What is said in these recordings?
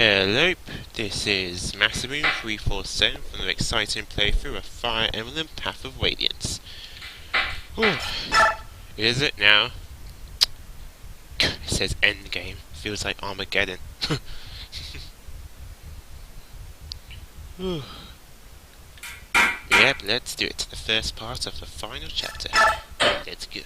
Hello, this is Maximu347 from the exciting playthrough of Fire Emblem Path of Radiance. Whew. Is it now? It says endgame. Feels like Armageddon. Yep, let's do it. The first part of the final chapter. Let's go.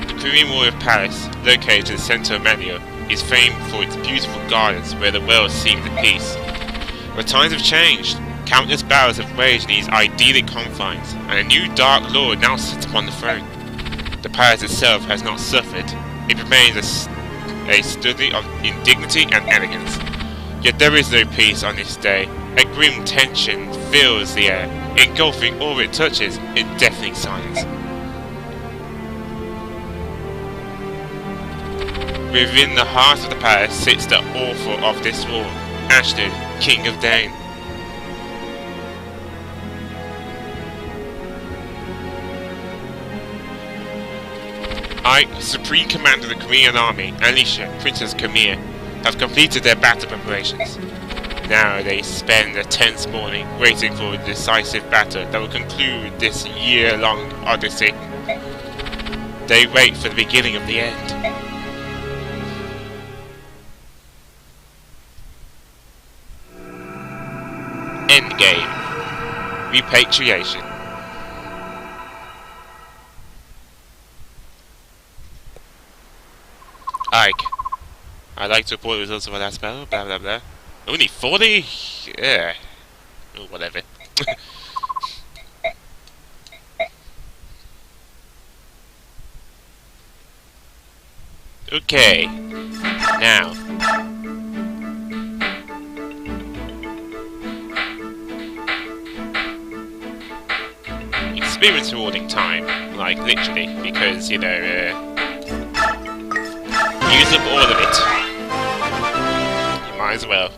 The Korean Warrior Palace, located in the centre of Manio, is famed for its beautiful gardens where the world seems at peace. But times have changed. Countless battles have raged in these idyllic confines, and a new Dark Lord now sits upon the throne. The palace itself has not suffered. It remains a study of indignity and elegance. Yet there is no peace on this day. A grim tension fills the air, engulfing all it touches in deafening silence. Within the heart of the palace sits the author of this war, Ashton, King of Dane. I, Supreme Commander of the Korean Army, and Alicia, Princess Khmer, have completed their battle preparations. Now they spend a tense morning waiting for a decisive battle that will conclude this year-long odyssey. They wait for the beginning of the end. Endgame. Repatriation. Ike. I'd like to report the results of our last battle, blah blah blah. Only 40? Yeah. Oh, whatever. Okay. Now. Experience rewarding time, like literally, because, you know, use up all of it. You might as well.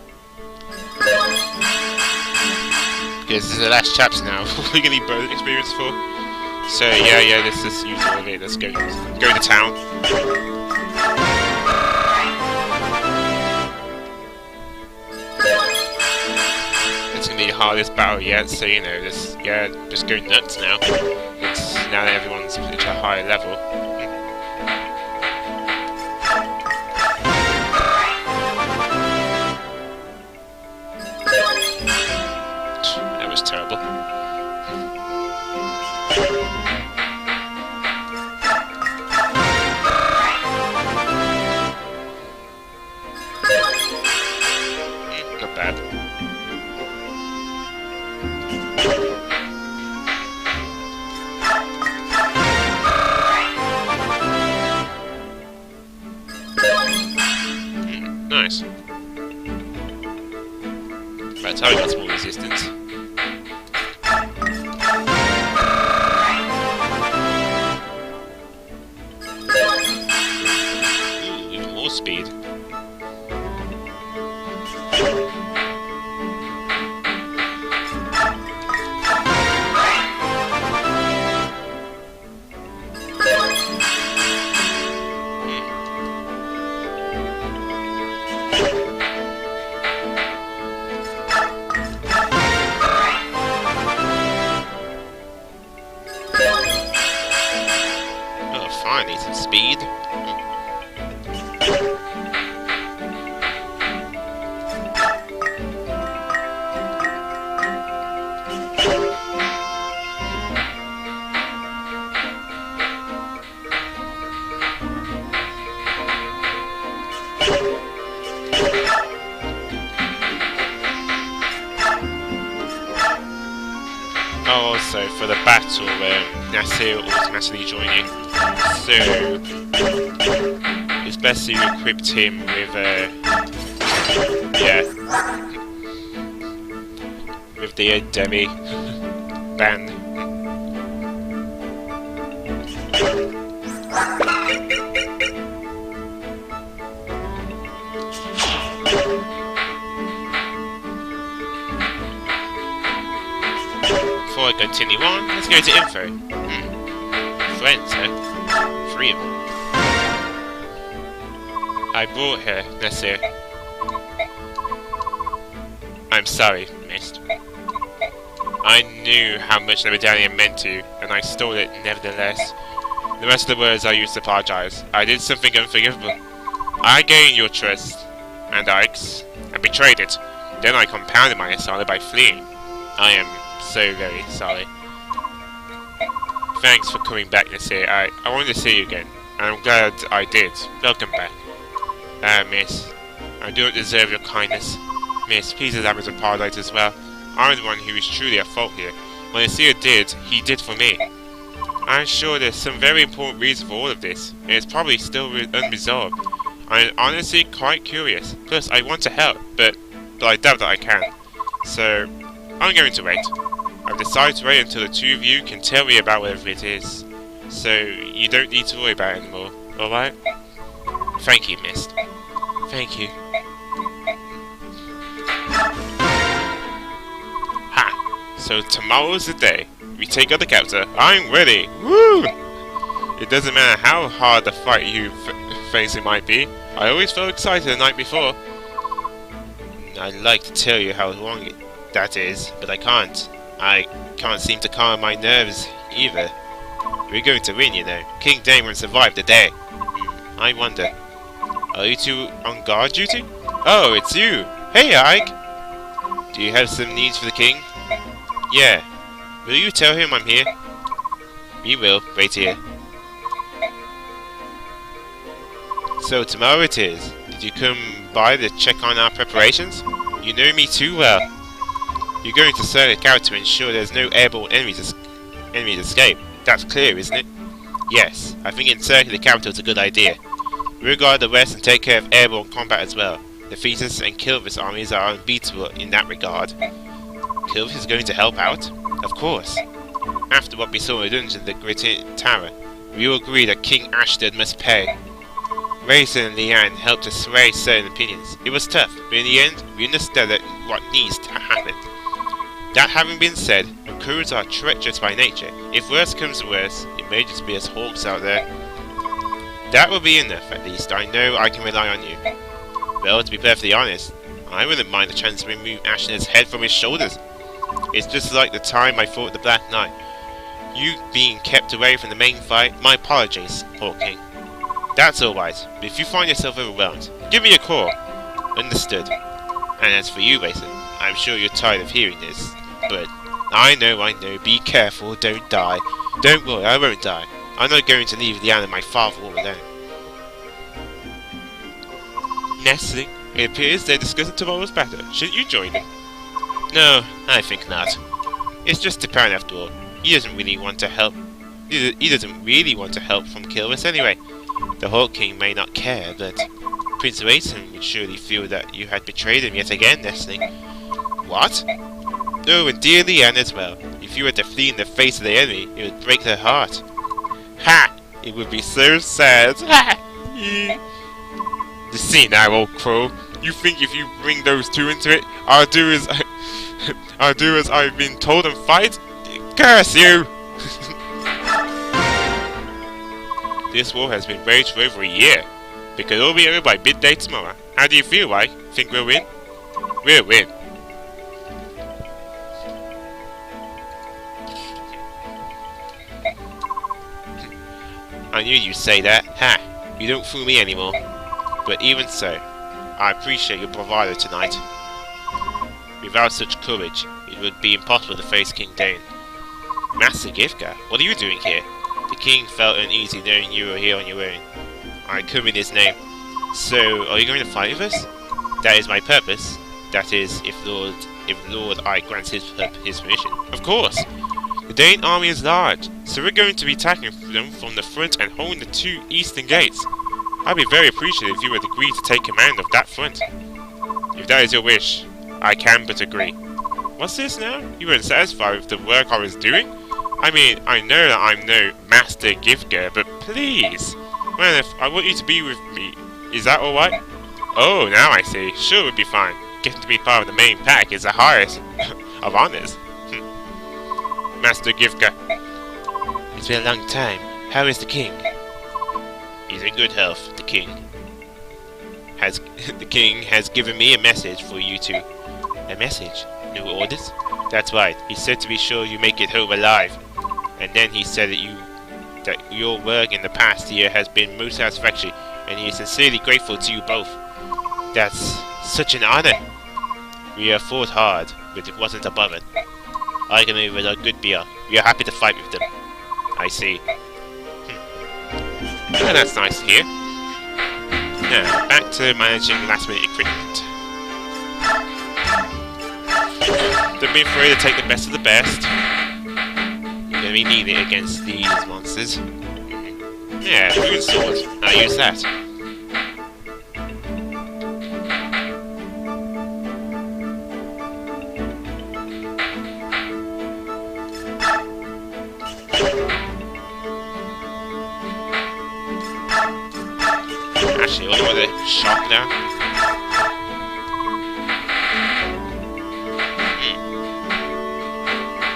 Because this is the last chapter now, we're gonna need bonus experience for. So yeah, let's just use all of it, let's go to town. It's gonna be the hardest battle yet, so you know, just go nuts now. It's now that everyone's at a higher level. That was terrible. Not bad. Nice. That's how we got small resistance. Ooh, even more speed. Finally, some speed. Also, for the battle, Nasir will automatically join you. So, it's best to equip him with, with the Demi band. Continue on, let's go to info. Friends, huh? 3 of them. I brought her, Nasir. I'm sorry, Mist. I knew how much the medallion meant to you, and I stole it nevertheless. The rest of the words I used to apologize. I did something unforgivable. I gained your trust, and and betrayed it. Then I compounded my dishonor by fleeing. I am so very sorry. Thanks for coming back, Nasir. I wanted to see you again, and I'm glad I did. Welcome back. Miss, I do not deserve your kindness. Miss, please allow me to apologize as well. I'm the one who is truly at fault here. What Nasir did, he did for me. I'm sure there's some very important reason for all of this, and it's probably still unresolved. I'm honestly quite curious. Plus, I want to help, but I doubt that I can. So, I'm going to wait. I've decided to wait until the 2 of you can tell me about whatever it is. So, you don't need to worry about it anymore, alright? Thank you, Mist. Thank you. Ha! So tomorrow's the day. We take out the captor. I'm ready! Woo! It doesn't matter how hard the fight you face it might be. I always felt excited the night before. I'd like to tell you how long that is, but I can't. I can't seem to calm my nerves either. We're going to win, you know. King Dane won't survive the day. I wonder. Are you two on guard duty? Oh, it's you! Hey, Ike! Do you have some needs for the king? Yeah. Will you tell him I'm here? We will. Wait here. So tomorrow it is. Did you come by to check on our preparations? You know me too well. You're going to search the capital to ensure there's no airborne enemies escape. That's clear, isn't it? Yes. I think encircling the capital is a good idea. We regard the rest and take care of airborne combat as well. The Thetis and Kilvis armies are unbeatable in that regard. Kilvis is going to help out? Of course. After what we saw in the dungeon of the Great Tower, we all agree that King Ashton must pay. Raisin and Leanne helped to sway certain opinions. It was tough, but in the end, we understood that what needs to happen. That having been said, recruits are treacherous by nature. If worse comes to worse, it may just be us hawks out there. That will be enough, at least. I know I can rely on you. Well, to be perfectly honest, I wouldn't mind the chance to remove Ashton's head from his shoulders. It's just like the time I fought the Black Knight. You being kept away from the main fight, my apologies, Hawk King. That's alright, but if you find yourself overwhelmed, give me a call. Understood. And as for you, Raisin, I'm sure you're tired of hearing this, but I know, be careful, don't die. Don't worry, I won't die. I'm not going to leave Leanne and my father all alone. Nestling, it appears they're discussing tomorrow's battle. Shouldn't you join them? No, I think not. It's just a parent after all. He doesn't really want to help. He doesn't really want to help from Kilvis anyway. The Hawk King may not care, but Prince Raisin would surely feel that you had betrayed him yet again, Nestling. What? Oh, and dear Leanne as well. If you were to flee in the face of the enemy, it would break their heart. Ha! It would be so sad. Ha! You see now, old crow. You think if you bring those two into it, I'll do as I've been told and fight? Curse you! This war has been waged for over a year. It could all be over by midday tomorrow. How do you feel, Ike? Think we'll win? We'll win. I knew you'd say that. Ha! You don't fool me anymore. But even so, I appreciate your bravado tonight. Without such courage, it would be impossible to face King Dane. Master Gifka, what are you doing here? The king felt uneasy knowing you were here on your own. I come in his name. So, are you going to fight with us? That is my purpose. That is, if Lord Ike grants his permission. Of course! The Dane army is large, so we're going to be attacking them from the front and holding the 2 eastern gates. I'd be very appreciative if you would agree to take command of that front. If that is your wish, I can but agree. What's this now? You weren't satisfied with the work I was doing? I mean, I know that I'm no master gift-giver, but please! Well, if I want you to be with me, is that alright? Oh, now I see. Sure, it would be fine. Getting to be part of the main pack is the highest of honors. Master Givka. It's been a long time. How is the king? He's in good health, the king. The king has given me a message for you two. A message? New orders? That's right. He said to be sure you make it home alive. And then he said that your work in the past year has been most satisfactory, and he is sincerely grateful to you both. That's such an honor. We have fought hard, but it wasn't a bother. I can with a good beer. We are happy to fight with them. I see. Oh, that's nice to hear. Now, back to managing last-minute equipment. Don't be afraid to take the best of the best. You're going to be needing it against these monsters. Yeah, good sword. I'll use that. Actually, I wonder whether sharp now.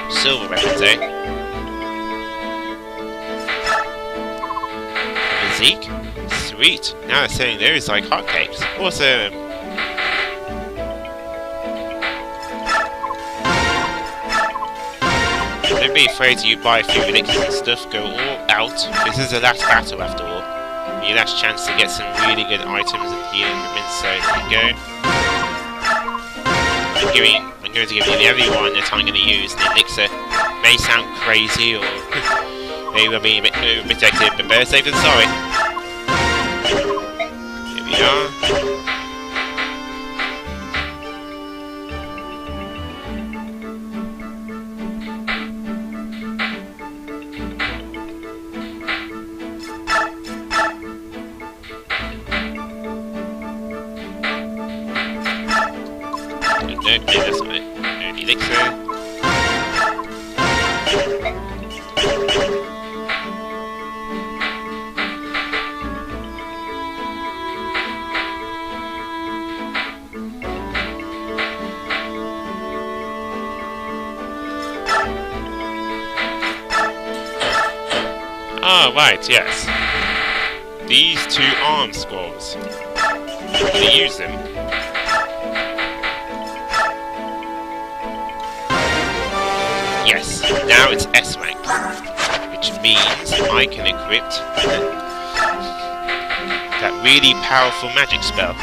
Silver weapons, eh? Physique? Sweet. Now they're selling those like hotcakes. Awesome. Don't be afraid to buy a few elixirs and stuff. Go all out. This is the last battle after all. Your last chance to get some really good items and healing equipment, so there you go. I'm going to give you every one that I'm going to use. The elixir may sound crazy or maybe I'll be a bit overprotective, but better safe than sorry. Here we are. No, that's not it. No elixir. Ah, right, yes. These two arm scrolls. I'm going to use them. Yes, now it's S rank, which means I can equip that really powerful magic spell.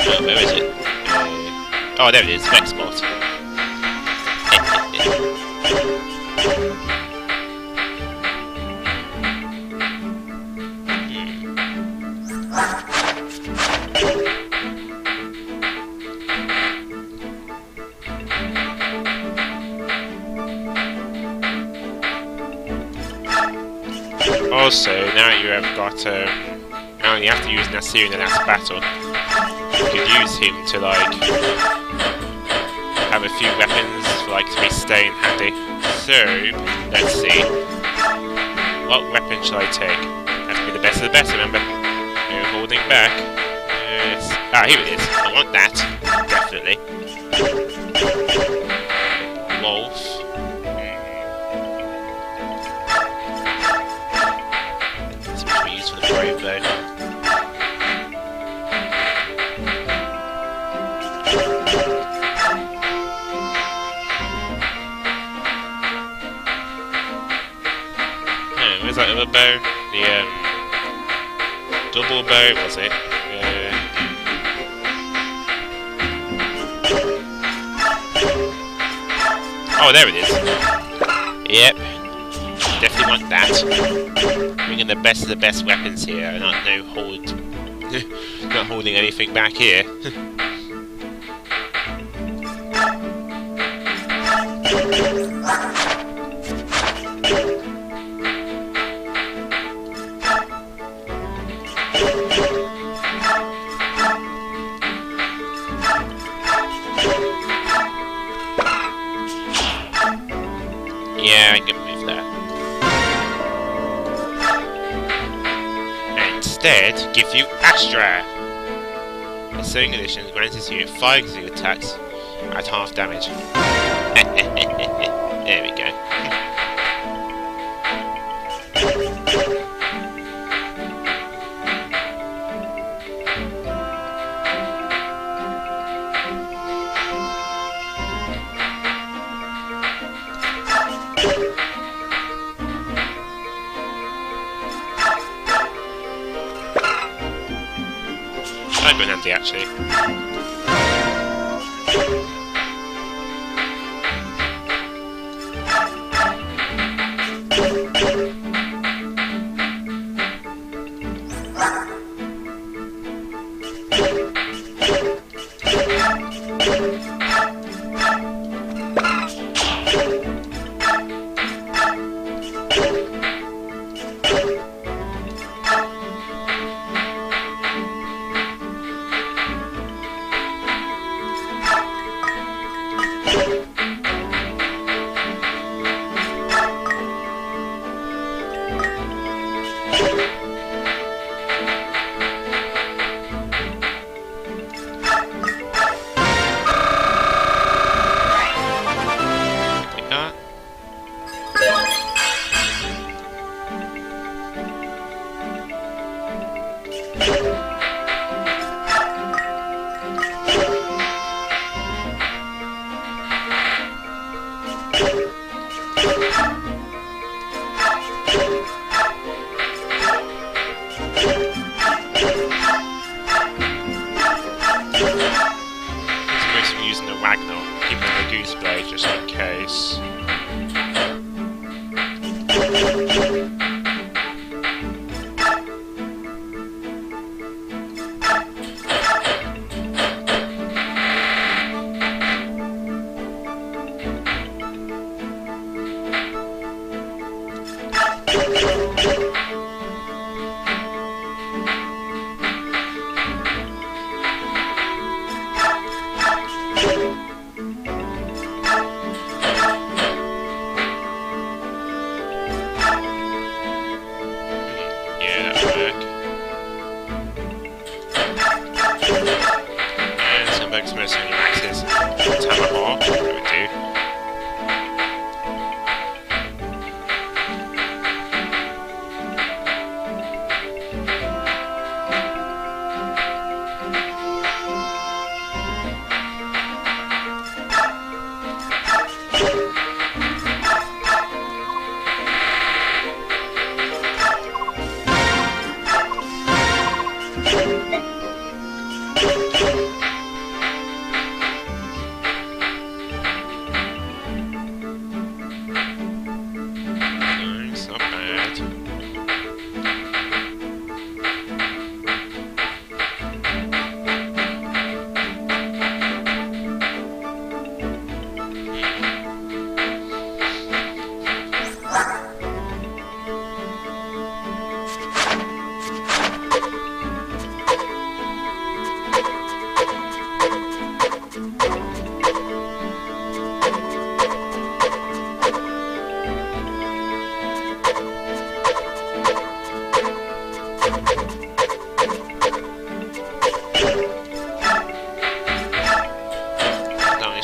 Oh, where is it? Oh, there it is, Vexport. Also, now you have got, now you have to use Nasir in the last battle. You could use him to, like, have a few weapons, for, like, to be staying handy. So, let's see. What weapon shall I take? Has to be the best of the best, remember? No holding back. Yes. Ah, here it is. I want that. Definitely. Wolf. For the brave though. Oh, where's that other bow? The double bow, was it? Oh, there it is. Yep. Definitely want that. Bringing the best of the best weapons here, not not holding anything back here. Yeah, I can move that. instead give you Astra. A sewing condition grants you 5 attacks at half damage. There we go. I've been handy actually. Just in case.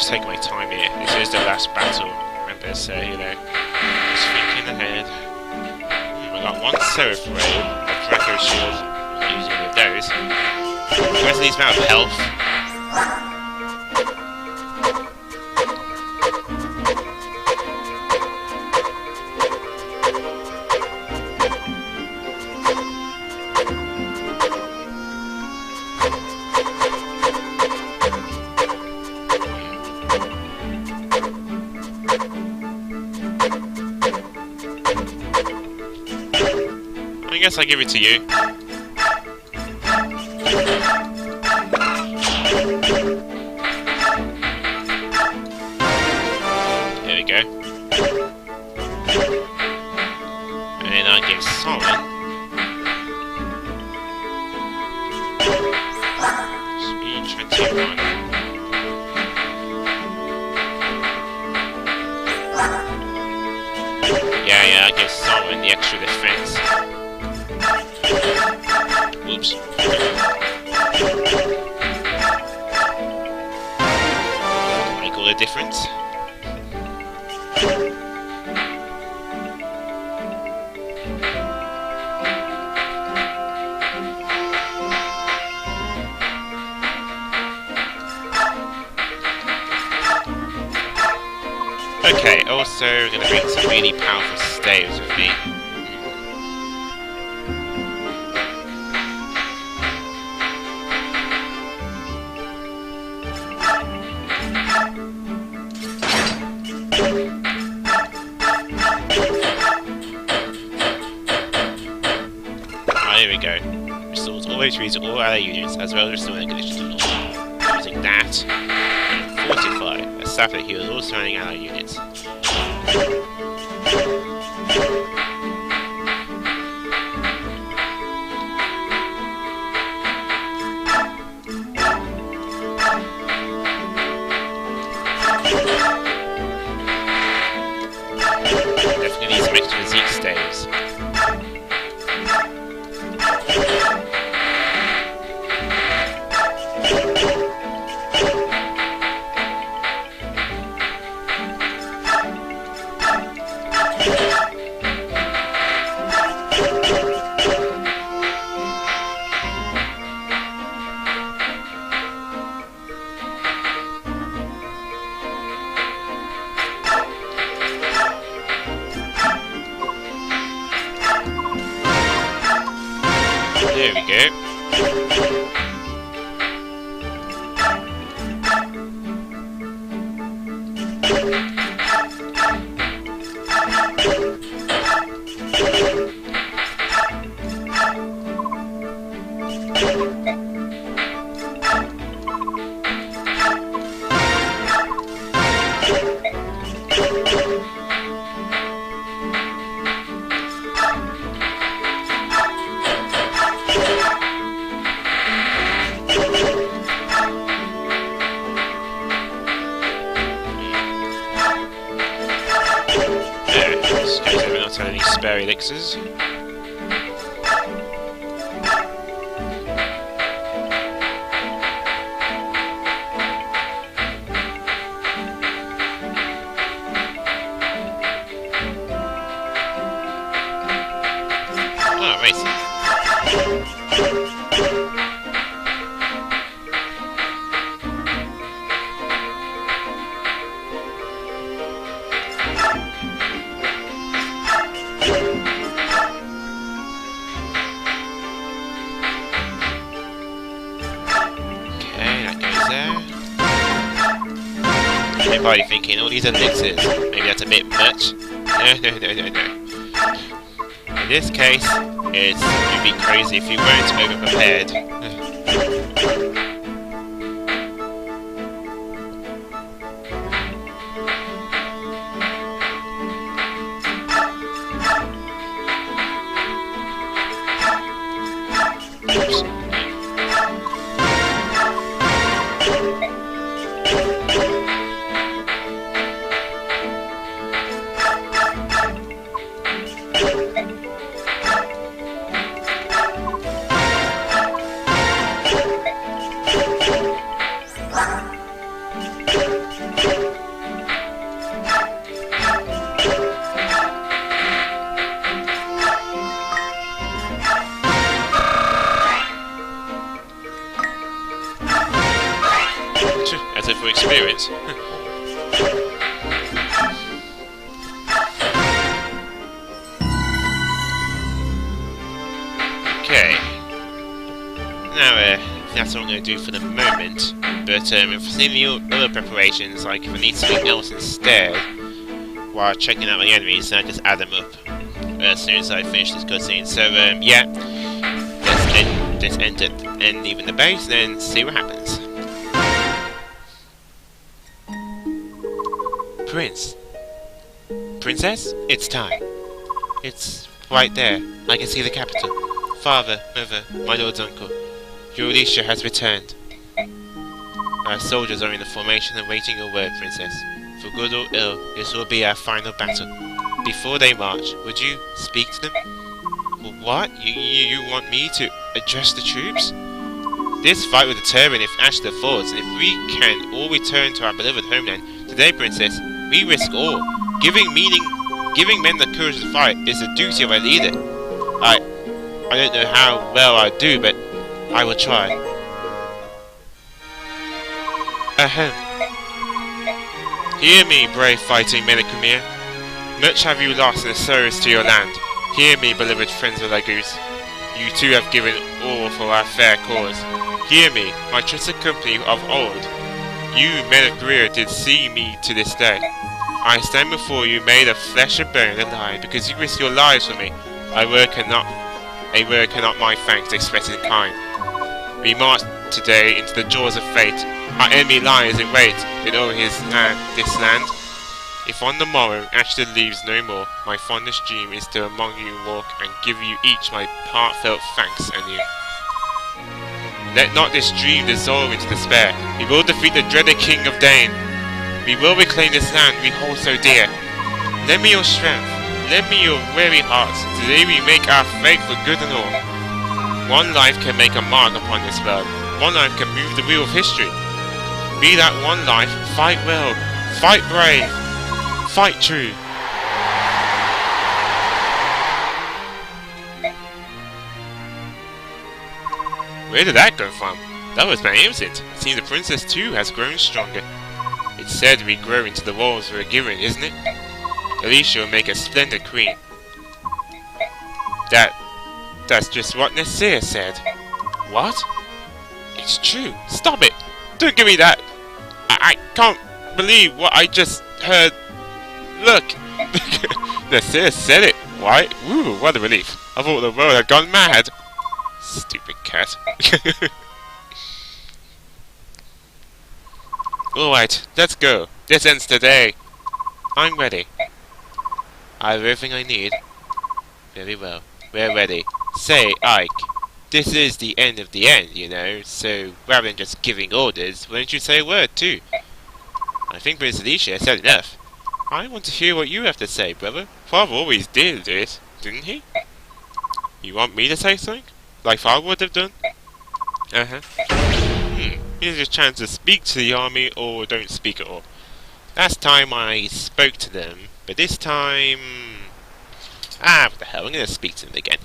Take my time here. This is the last battle. Remember, so you know, just thinking ahead. I got one Seraph Ray, a Draco Shield, I'm using with those. The rest of these amount of health. I guess I'll give it to you. There we go. And then I give Solomon speed 21. Yeah, I give Solomon the extra defense. Oops. Make all the difference. Okay, also I'm going to bring some really powerful staves with me. Here we go. Restores always reads all ally units, as well as restoring conditions to normal. Using that, Fortify, a staff that heals all surrounding ally units. Definitely need some extra Zeke staves. There we go. Any spare elixirs. Oh, racing. Everybody thinking, all these elixirs, maybe that's a bit much. No. In this case, you'd be crazy if you weren't over-prepared. As if for experience. Okay. Now, that's all I'm going to do for the moment. But if I see the other preparations, like if I need something else instead, while checking out my enemies, then I just add them up as soon as I finish this cutscene. So, yeah. Let's end it and leave in the base, then see what happens. Prince. Princess? It's time. It's right there. I can see the capital. Father, mother, my lord's uncle. Your Alicia has returned. Our soldiers are in the formation awaiting your word, Princess. For good or ill, this will be our final battle. Before they march, would you speak to them? What? You want me to address the troops? This fight will determine if Ashta falls, and if we can all return to our beloved homeland. Today, Princess, we risk all. Giving men the courage to fight is the duty of a leader. I don't know how well I do, but I will try. Ahem. Hear me, brave fighting men of Khmer. Much have you lost in the service to your land. Hear me, beloved friends of Lagoose. You too have given all for our fair cause. Hear me, my trusted company of old. You, men of Khmer, did see me to this day. I stand before you made of flesh and bone alive, because you risked your lives for me. A word cannot my thanks express in kind. We march today into the jaws of fate. Our enemy lies in wait in all this land. If on the morrow Ashton leaves no more, my fondest dream is to among you walk and give you each my heartfelt thanks anew. Let not this dream dissolve into despair. We will defeat the dreaded King of Dane. We will reclaim this land we hold so dear. Lend me your strength, lend me your weary hearts. Today we make our fate for good and all. One life can make a mark upon this world. One life can move the wheel of history. Be that one life, fight well, fight brave, fight true. Where did that go from? That was magnificent. It seems the princess too has grown stronger. It's said we grow into the roles we're given, isn't it? At least she'll make a splendid queen. That's just what Nasir said. What? It's true. Stop it! Don't give me that! I can't believe what I just heard. Look! Nasir said it! Why? Woo, what a relief. I thought the world had gone mad. Stupid cat. Alright, let's go. This ends today. I'm ready. I have everything I need. Very well. We're ready. Say, Ike, this is the end of the end, you know, so rather than just giving orders, why don't you say a word too? I think Prince Alicia said enough. I want to hear what you have to say, brother. Father always did this, didn't he? You want me to say something? Like Father would have done? Here's your chance to speak to the army or don't speak at all. Last time I spoke to them, but this time... what the hell, I'm gonna speak to them again.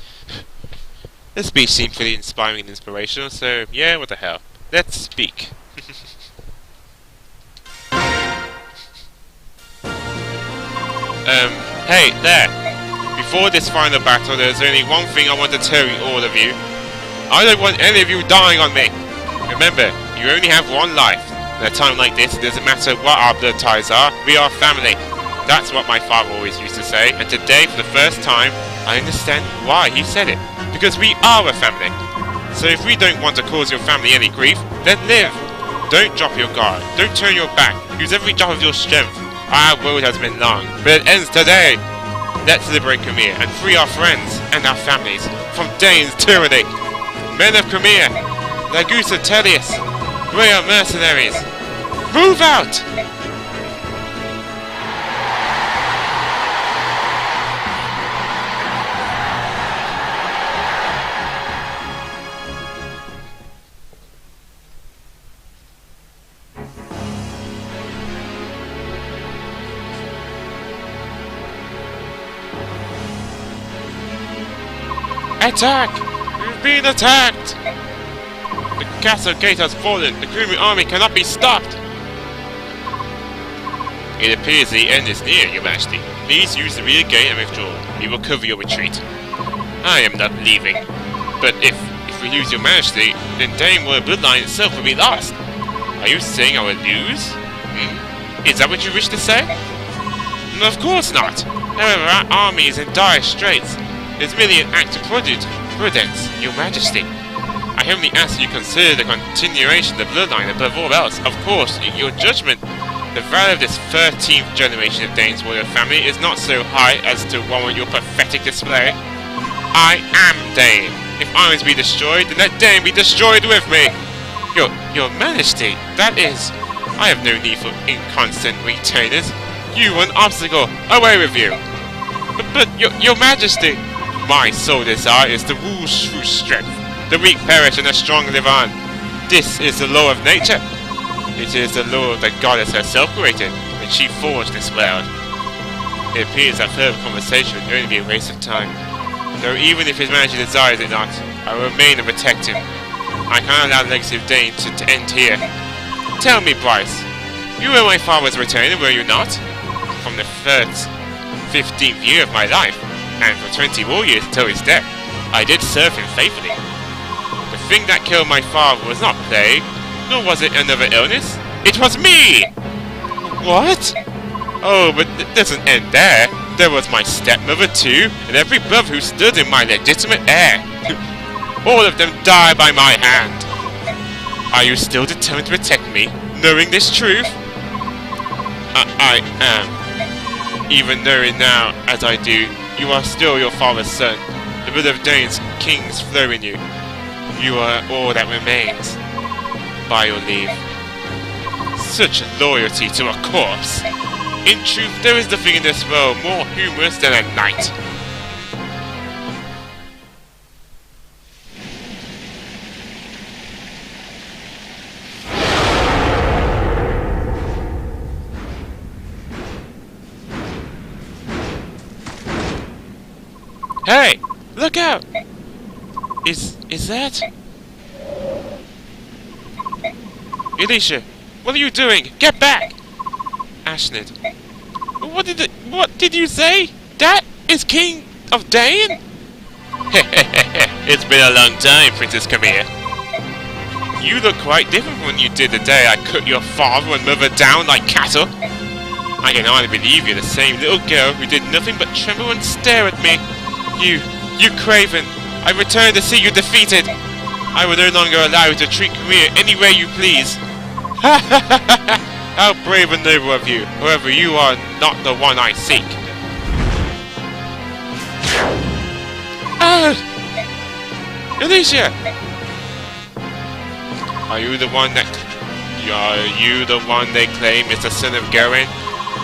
The speech seemed pretty inspiring and inspirational, so yeah, what the hell. Let's speak. Hey, there! Before this final battle, there's only one thing I want to tell you, all of you. I don't want any of you dying on me! Remember, you only have one life. At a time like this, it doesn't matter what our blood ties are, we are family. That's what my father always used to say, and today, for the first time, I understand why he said it. Because we are a family. So if we don't want to cause your family any grief, then live. Don't drop your guard. Don't turn your back. Use every drop of your strength. Our road has been long, but it ends today. Let's liberate Khmer and free our friends and our families from Dane's tyranny. Men of Khmer, Lagusa Tellius, we are mercenaries. Move out! Attack! We've been attacked! The castle gate has fallen. The Khmer army cannot be stopped. It appears the end is near, Your Majesty. Please use the rear gate and withdraw. We will cover your retreat. I am not leaving. But if we lose Your Majesty, then Dane Royal Bloodline itself will be lost. Are you saying I will lose? Is that what you wish to say? No, of course not. However, our army is in dire straits. It's merely an act of prudence, Your Majesty. I only ask you consider the continuation of the bloodline above all else. Of course, in your judgment, the value of this 13th generation of Dane's royal family is not so high as to warrant your pathetic display. I am Dane. If armies be destroyed, then let Dane be destroyed with me. Your Majesty, that is... I have no need for inconstant retainers. You are an obstacle. Away with you. But your Majesty... My sole desire is the whoosh whoosh strength. The weak perish and the strong live on. This is the law of nature. It is the law the goddess herself created when she forged this world. It appears that further conversation would only be a waste of time. Though even if his majesty desires it not, I will remain and protect him. I cannot allow the legacy of Dane to end here. Tell me, Bryce, you were my father's retainer, were you not? From the first 15th year of my life, and for 20 more years until his death, I did serve him faithfully. The thing that killed my father was not plague, nor was it another illness. It was me! What? Oh, but it doesn't end there. There was my stepmother too, and every brother who stood in my legitimate heir. All of them died by my hand. Are you still determined to protect me, knowing this truth? I am. Even knowing now, as I do, you are still your father's son. The blood of Dane's kings flow in you. You are all that remains. By your leave. Such loyalty to a corpse. In truth, there is nothing in this world more humorous than a knight. Hey! Look out! Is that... Elisha, what are you doing? Get back! Ashnid. What did you say? That is King of Dane? It's been a long time, Princess Camille. You look quite different from when you did the day I cut your father and mother down like cattle. I can hardly believe you're the same little girl who did nothing but tremble and stare at me. You craven! I return to see you defeated! I will no longer allow you to treat Camille any way you please. Ha ha ha ha ha! How brave and noble of you! However, you are not the one I seek. Ah! Alicia! Are you the one they claim is the son of Gawain,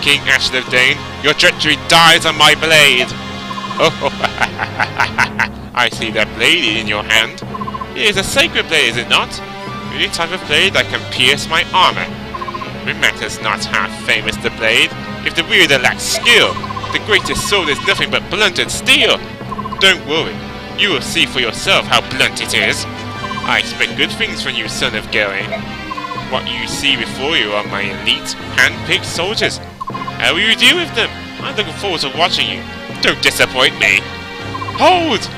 King Ashley of Dane? Your treachery dies on my blade! Oh, I see that blade in your hand. It is a sacred blade, is it not? The only type of blade that can pierce my armor. It matters not how famous the blade. If the wielder lacks skill, the greatest sword is nothing but blunted steel. Don't worry, you will see for yourself how blunt it is. I expect good things from you, son of Gawain. What you see before you are my elite, hand-picked soldiers. How will you deal with them? I'm looking forward to watching you. Don't disappoint me. Hold!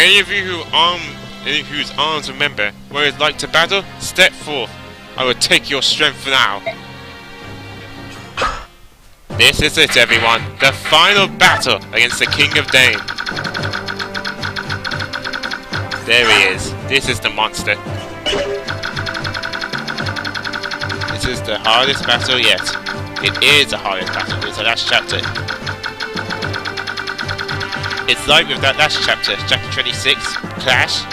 Any of you whose arms remember what it's like to battle, step forth. I will take your strength now. This is it, everyone. The final battle against the King of Dane. There he is. This is the monster. This is the hardest battle yet. It is the hardest battle. It's the last chapter. It's like with that last chapter, chapter 26, Clash,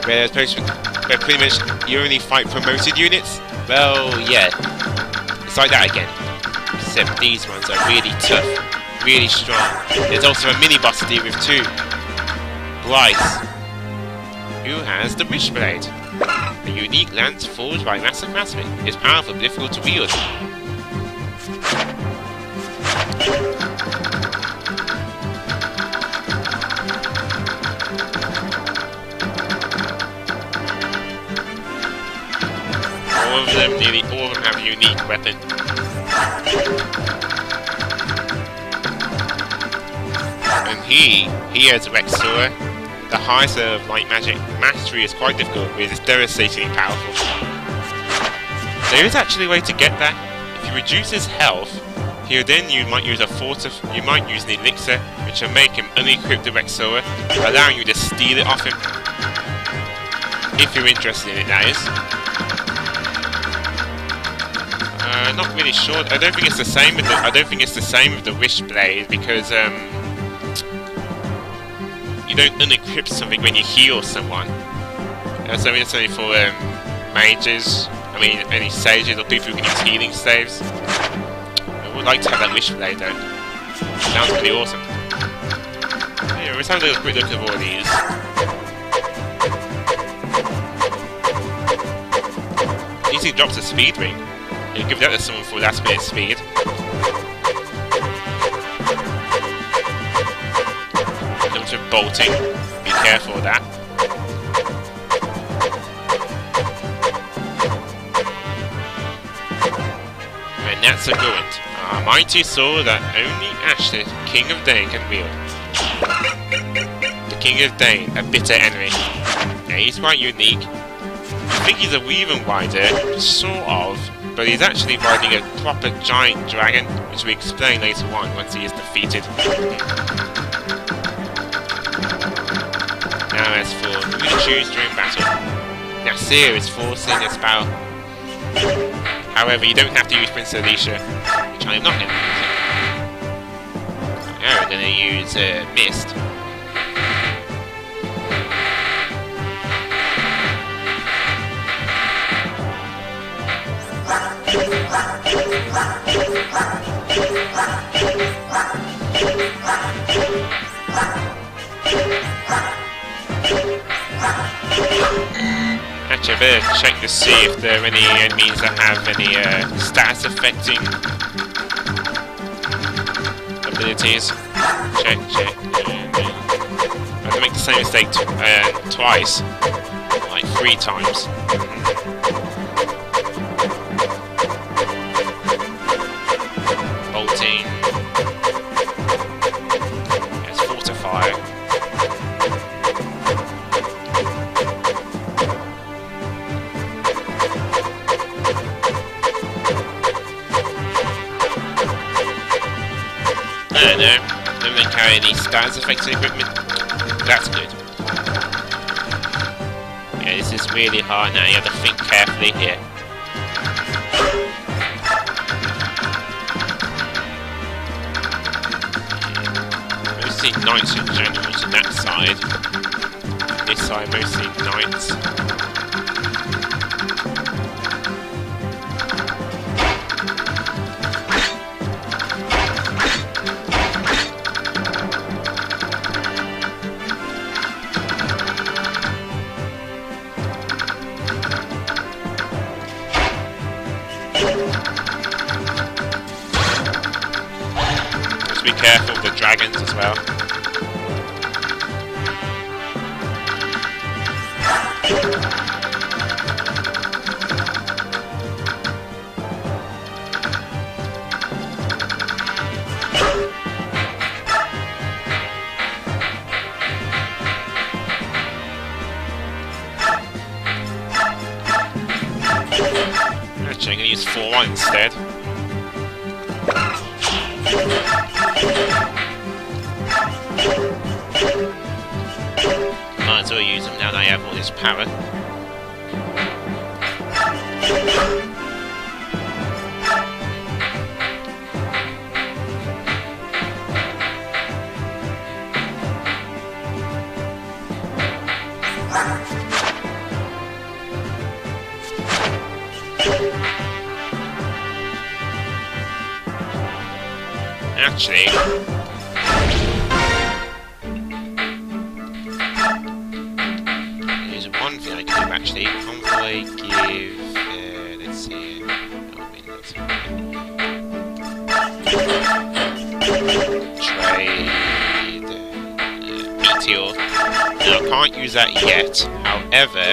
where pretty much you only fight promoted units. Well, yeah, it's like that again. Except these ones are really tough, really strong. There's also a mini-boss to deal with too. Bryce, who has the Wishblade. A unique lance forged by massive craftsmen. It's powerful but difficult to wield. Nearly all of them have a unique weapon. And he has a Rexor. The highest of light magic mastery is quite difficult, but it's devastatingly powerful. There is actually a way to get that. If you reduce his health, here then you might use an elixir, which will make him unequip the Rexor, allowing you to steal it off him. If you're interested in it, that is. Not really sure. I don't think it's the same with the. I don't think it's the same with the wish blade because you don't unequip something when you heal someone. So it's only for mages. I mean, any sages or people who can use healing staves. I would like to have that wish blade though. Sounds pretty awesome. Yeah, let's have a little quick look at all these. Easily drops a speed ring. You give that to someone for last minute speed. Comes with bolting. Be careful of that. And that's a good one. A mighty sword that only Ashton, King of Dane, can wield. The King of Dane, a bitter enemy. Yeah, he's quite unique. I think he's a Weaven Rider, sort of, but he's actually riding a proper giant dragon, which we explain later on once he is defeated. Now as for who to choose during battle, Nasir is forcing this battle. However, you don't have to use Prince Alicia, which I'm not going to use. Now we're going to use Mist. Actually, I better check to see if there are any enemies that have any status affecting abilities. Check. I don't make the same mistake twice, like 3 times. Bolting. Let's fortify. No, don't carry any status affecting equipment. That's good. Yeah, this is really hard now, you have to think carefully here. Mostly knights and generals on that side. This side mostly knights. Be careful of the dragons as well. Actually, I'm going to use 4-1 instead. Might as well use them now that I have all this power. Actually, there's one thing I can do actually. Convoy give, let's see, trade, meteor. Now I can't use that yet, however,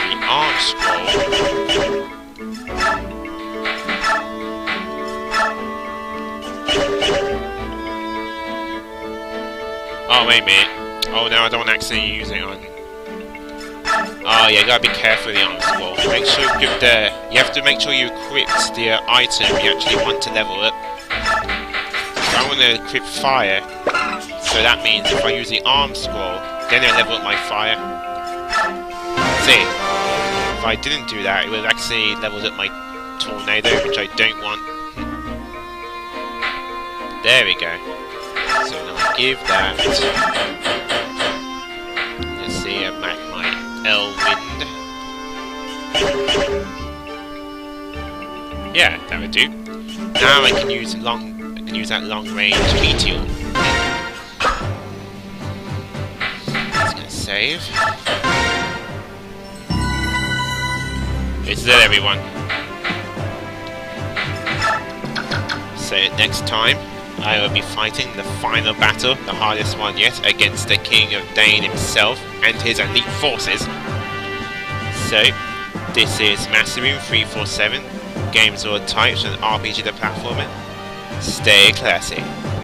the arm scroll. Oh, wait a minute. Oh, no, I don't want to accidentally use it on... Oh, yeah, you gotta be careful of the arm scroll. Make sure you equip the... You have to make sure you equip the item you actually want to level up. So I want to equip fire. So that means if I use the arm scroll, then it'll level up my fire. See, if I didn't do that, it would have actually leveled up my tornado, which I don't want. There we go. So now I'll give that. Let's see, I mark my L wind. Yeah, that would do. Now I can use that long range meteor. It's gonna save. This is it, everyone. So next time I will be fighting the final battle, the hardest one yet, against the King of Dane himself and his elite forces. So this is Master Room 347, games all types and RPG the platformer. Stay classy.